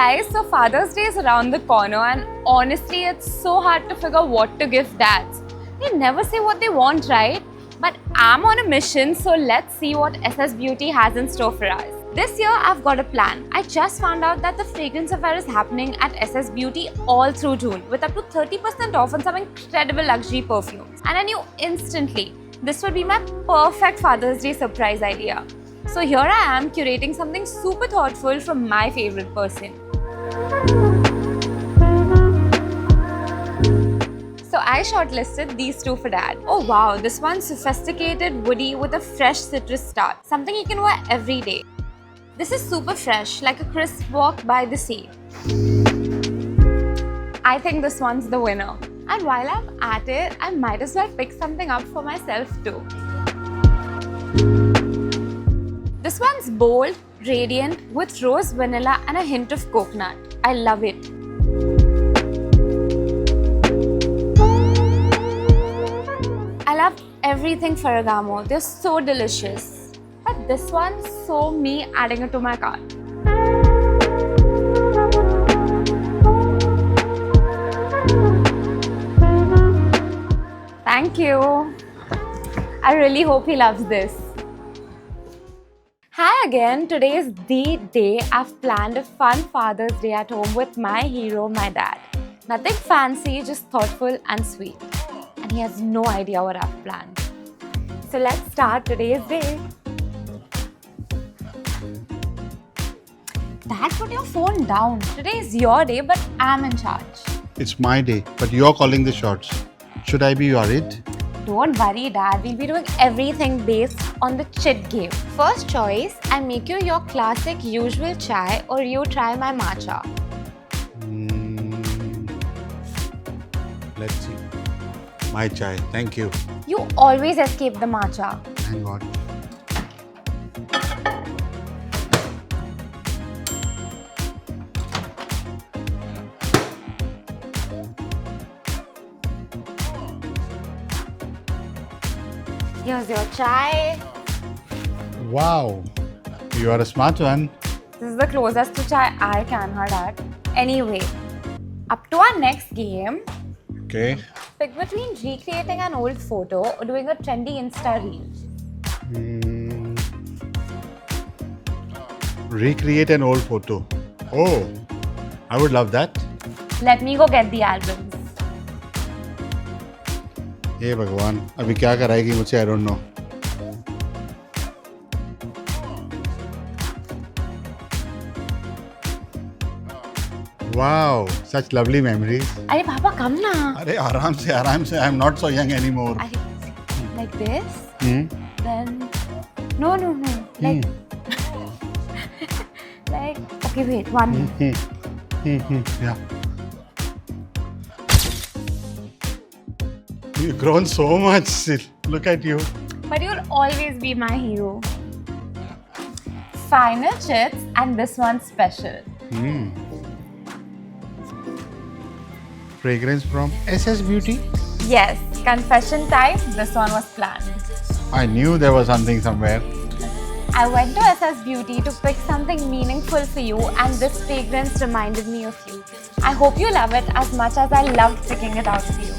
guys, so Father's Day is around the corner and honestly it's so hard to figure what to give dads. They never say what they want, right? But I'm on a mission, so let's see what SSBeauty has in store for us. This year I've got a plan. I just found out that the fragrance affair is happening at SSBeauty all through June with up to 30% off on some incredible luxury perfumes. And I knew instantly this would be my perfect Father's Day surprise idea. So here I am curating something super thoughtful from my favorite person. So I shortlisted these two for dad. Oh wow, this one's sophisticated woody with a fresh citrus start. Something you can wear every day. This is super fresh, like a crisp walk by the sea. I think this one's the winner. And while I'm at it, I might as well pick something up for myself too. This one's bold, radiant, with rose vanilla and a hint of coconut. I love it. I love everything Ferragamo. They're so delicious. But this one's so me adding it to my cart. Thank you. I really hope he loves this. Hi again. Today is the day I've planned a fun Father's Day at home with my hero, my dad. Nothing fancy, just thoughtful and sweet. And he has no idea what I've planned. So let's start today's day. Dad, put your phone down. Today is your day, but I'm in charge. It's my day, but you're calling the shots. Should I be worried? Don't worry, Dad. We'll be doing everything based on the chit game. First choice, I make you your classic usual chai or you try my matcha. Let's see. My chai, thank you. You always escape the matcha. Thank God. Here's your chai. Wow, you are a smart one. This is the closest to chai I can, Dad. Anyway, up to our next game. Okay. Pick between recreating an old photo or doing a trendy Insta reel. Recreate an old photo. Oh, I would love that. Let me go get the albums. Hey भगवान, अभी क्या कराएगी मुझे? I don't know. Wow, such lovely memories. अरे पापा कम ना. अरे आराम से. I'm not so young anymore. Like this. Then no. Like like okay wait one. Yeah. You've grown so much, Sil. Look at you. But you'll always be my hero. Final chits and this one's special. Fragrance from SSBeauty? Yes, confession time, this one was planned. I knew there was something somewhere. I went to SSBeauty to pick something meaningful for you and this fragrance reminded me of you. I hope you love it as much as I loved picking it out for you.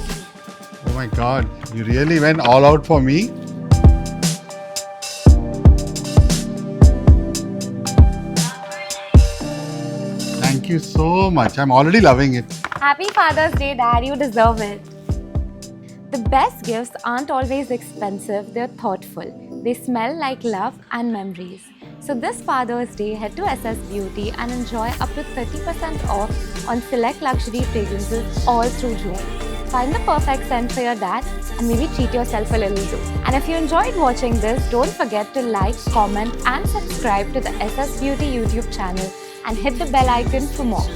Oh my God, you really went all out for me? Thank you so much. I'm already loving it. Happy Father's Day, Dad. You deserve it. The best gifts aren't always expensive, they're thoughtful. They smell like love and memories. So this Father's Day, head to SSBeauty and enjoy up to 30% off on select luxury fragrances all through June. Find the perfect scent for your dad and maybe treat yourself a little too. And if you enjoyed watching this, don't forget to like, comment and subscribe to the SSBeauty YouTube channel and hit the bell icon for more.